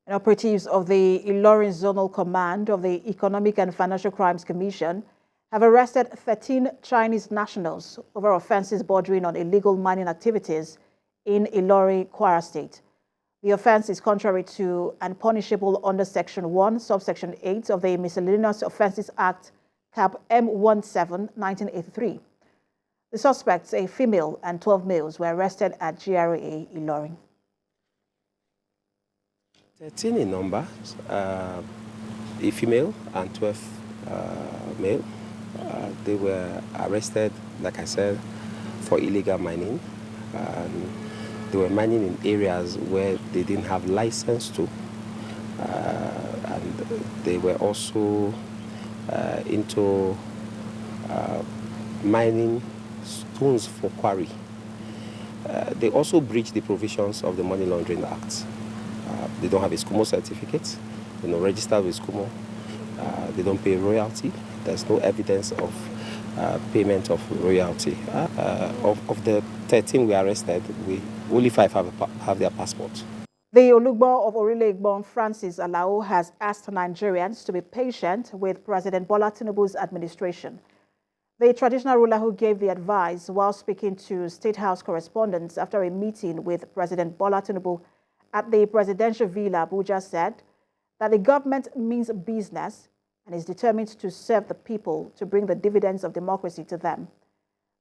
And operatives of the Ilorin Zonal Command of the Economic and Financial Crimes Commission have arrested 13 Chinese nationals over offences bordering on illegal mining activities in Ilorin, Kwara State. The offence is contrary to and punishable under Section 1, Subsection 8 of the Miscellaneous Offences Act, Cap M17, 1983. The suspects, a female and 12 males, were arrested at G.R.A. Ilorin. 13 in number, a female and 12 male. They were arrested, like I said, for illegal mining. They were mining in areas where they didn't have license to. And they were also into mining stones for quarry. They also breached the provisions of the Money Laundering Act. They don't have a SCUMO certificate, they're not registered with SCUMO, they don't pay royalty, there's no evidence of payment of royalty. Of the 13 we arrested, only 5 have their passports. The Olugbo of Orile-Igbon, Francis Alao, has asked Nigerians to be patient with President Bola Tinubu's administration. The traditional ruler who gave the advice while speaking to State House correspondents after a meeting with President Bola Tinubu at the presidential villa, Abuja, said that the government means business and is determined to serve the people to bring the dividends of democracy to them.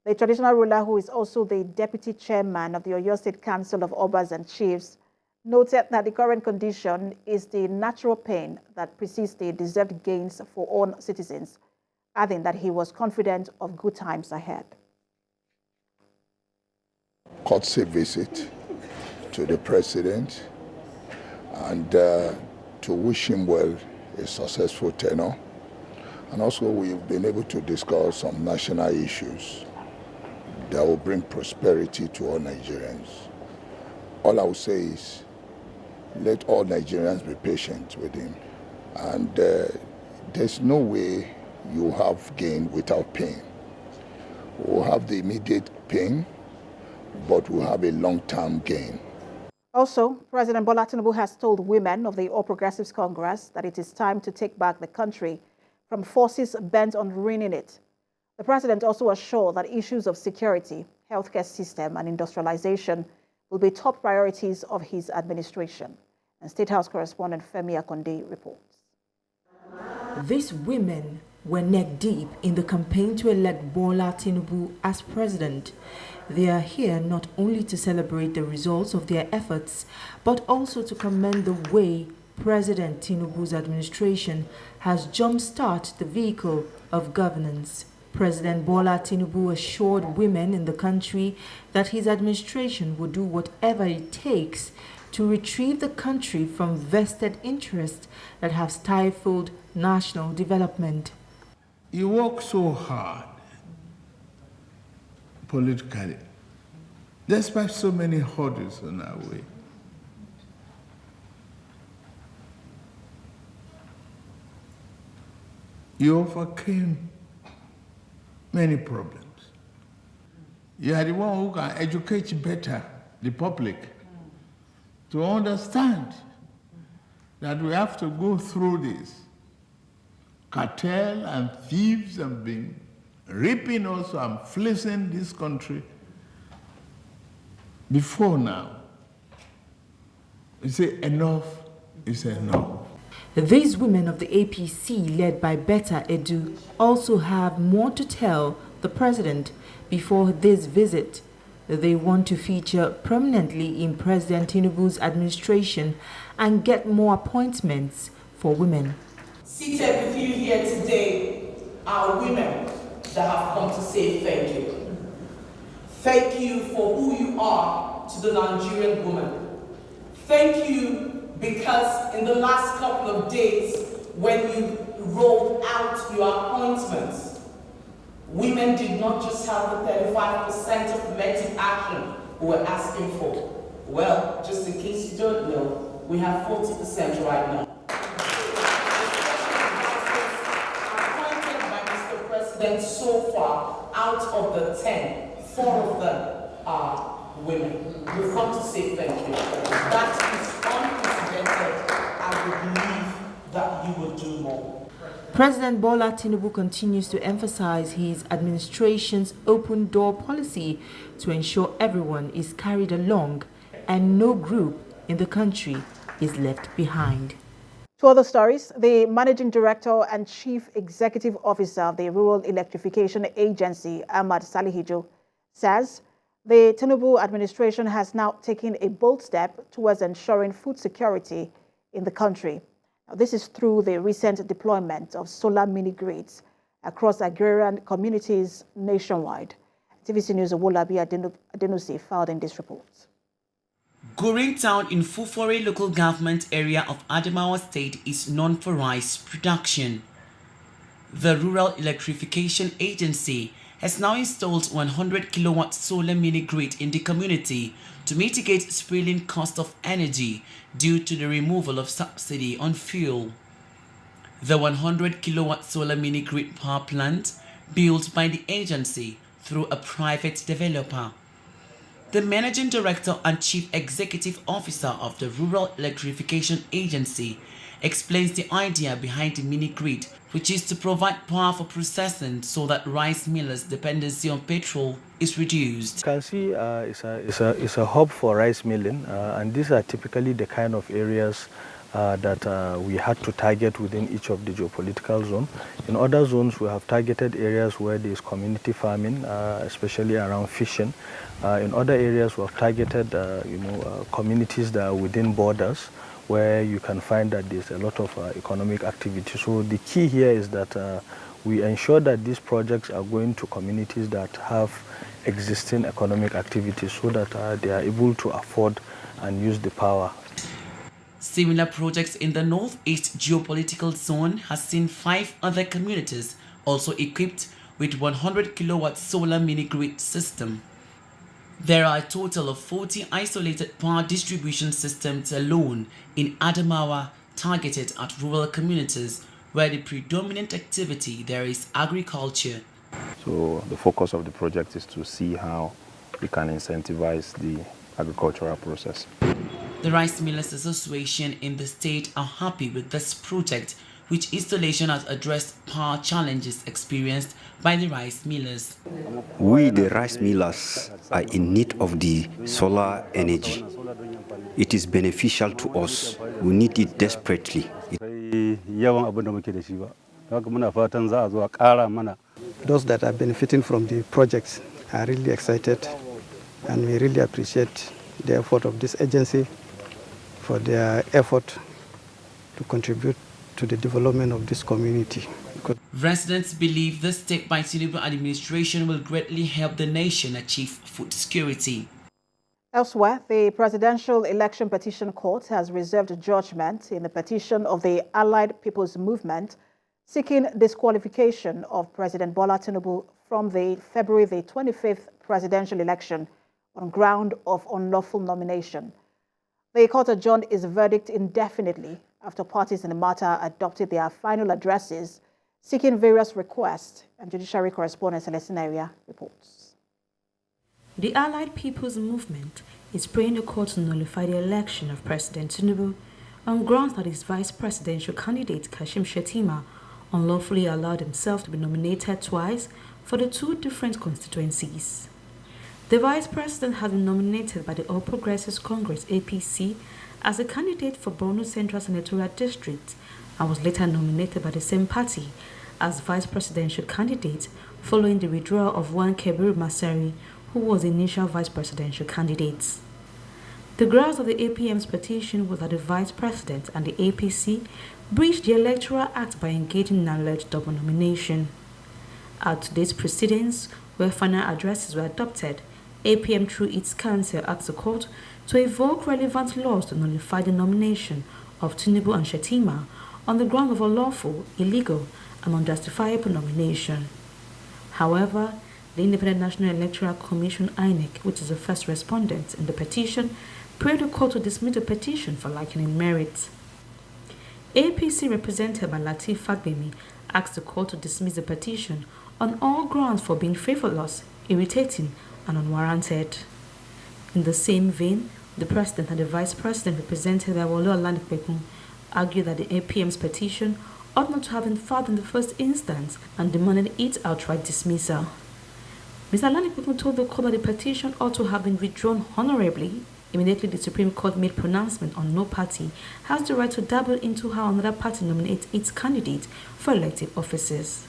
The traditional ruler, who is also the deputy chairman of the Oyo State Council of Obas and Chiefs, noted that the current condition is the natural pain that precedes the deserved gains for all citizens, adding that he was confident of good times ahead. Courtesy visit to the president and to wish him well a successful tenure. And also we've been able to discuss some national issues that will bring prosperity to all Nigerians. All I will say is let all Nigerians be patient with him. And there's no way you have gain without pain. We'll have the immediate pain, but we'll have a long-term gain. Also, President Bola Tinubu has told women of the All Progressives Congress that it is time to take back the country from forces bent on ruining it. The president also assured that issues of security, healthcare system, and industrialization will be top priorities of his administration. And State House correspondent Femi Akonde reports. These women were neck deep in the campaign to elect Bola Tinubu as president. They are here not only to celebrate the results of their efforts, but also to commend the way President Tinubu's administration has jump-started the vehicle of governance. President Bola Tinubu assured women in the country that his administration will do whatever it takes to retrieve the country from vested interests that have stifled national development. You work so hard politically, despite so many hurdles on our way. You overcame many problems. You are the one who can educate better the public to understand that we have to go through this. Cartel and thieves have been raping us and fleecing this country before now. You say enough is enough. These women of the APC, led by Betta Edu, also have more to tell the president before this visit. They want to feature prominently in President Tinubu's administration and get more appointments for women. Seated with you here today are women that have come to say thank you. Thank you for who you are to the Nigerian woman. Thank you because in the last couple of days when you rolled out your appointments, women did not just have the 35% of collective action we were asking for. Well, just in case you don't know, we have 40% right now. Then so far, out of the 10, 4 of them are women. We've come to say thank you. That is unprecedented President Bola Tinubu continues to emphasize his administration's open door policy to ensure everyone is carried along and no group in the country is left behind. To other stories, the Managing Director and Chief Executive Officer of the Rural Electrification Agency, Ahmad Salihijo, says the Tinubu administration has now taken a bold step towards ensuring food security in the country. Now, this is through the recent deployment of solar mini-grids across agrarian communities nationwide. TVC News' Owolabi Adenusi filed in this report. Gorin town in Fufore local government area of Adamawa State is known for rice production. The Rural Electrification Agency has now installed 100 kilowatt solar mini-grid in the community to mitigate spilling cost of energy due to the removal of subsidy on fuel. The 100 kilowatt solar mini-grid power plant, built by the agency through a private developer. The Managing Director and Chief Executive Officer of the Rural Electrification Agency explains the idea behind the mini-grid, which is to provide power for processing so that rice millers' dependency on petrol is reduced. You can see it's a hub for rice milling, and these are typically the kind of areas that we had to target within each of the geopolitical zones. In other zones, we have targeted areas where there is community farming, especially around fishing. In other areas, we have targeted communities that are within borders, where you can find that there's a lot of economic activity. So the key here is that we ensure that these projects are going to communities that have existing economic activity so that they are able to afford and use the power. Similar projects in the Northeast Geopolitical Zone has seen 5 other communities also equipped with 100 kilowatt solar mini-grid system. There are a total of 40 isolated power distribution systems alone in Adamawa targeted at rural communities where the predominant activity there is agriculture. So the focus of the project is to see how we can incentivize the agricultural process. The Rice Millers Association in the state are happy with this project, which installation has addressed power challenges experienced by the rice millers. We, the rice millers, are in need of the solar energy. It is beneficial to us. We need it desperately. Those that are benefiting from the projects are really excited, and we really appreciate the effort of this agency for their effort to contribute to the development of this community. Residents believe this step by Tinubu administration will greatly help the nation achieve food security. Elsewhere, the Presidential Election Petition Court has reserved judgment in the petition of the Allied People's Movement seeking disqualification of President Bola Tinubu from the February the 25th presidential election on ground of unlawful nomination. The court adjourned its verdict indefinitely after parties in the matter adopted their final addresses seeking various requests, and Judiciary correspondent Celestina Area reports. The Allied People's Movement is praying the court to nullify the election of President Tinubu on grounds that his vice presidential candidate Kashim Shettima unlawfully allowed himself to be nominated twice for the 2 different constituencies. The vice president has been nominated by the All Progressives Congress (APC) as a candidate for Borno Central Senatorial District and was later nominated by the same party as vice presidential candidate following the withdrawal of one Kebir Masari, who was the initial vice presidential candidate. The grounds of the APM's petition was that the vice president and the APC breached the Electoral Act by engaging in alleged double nomination. At today's proceedings, where final addresses were adopted, APM through its counsel asked the court to evoke relevant laws to nullify the nomination of Tinubu and Shettima on the ground of unlawful, illegal, and unjustifiable nomination. However, the Independent National Electoral Commission (INEC), which is the first respondent in the petition, prayed the court to dismiss the petition for lacking in merit. APC represented by Lateef Fagbemi asked the court to dismiss the petition on all grounds for being frivolous, irritating, and unwarranted. In the same vein, the president and the vice president represented by Wole Olanipekun argued that the APM's petition ought not to have been filed in the first instance and demanded its outright dismissal. Mr. Alani told the court that the petition ought to have been withdrawn honorably. Immediately, the Supreme Court made pronouncement on no party has the right to dabble into how another party nominates its candidate for elective offices.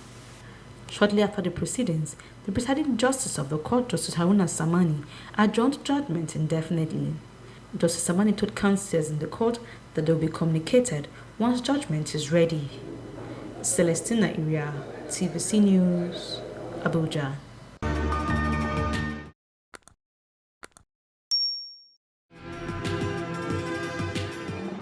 Shortly after the proceedings, the presiding justice of the court, Justice Haruna Samani, adjourned judgment indefinitely. Justice Samani told counsels in the court that they will be communicated once judgment is ready. Celestina Iria, TVC News, Abuja.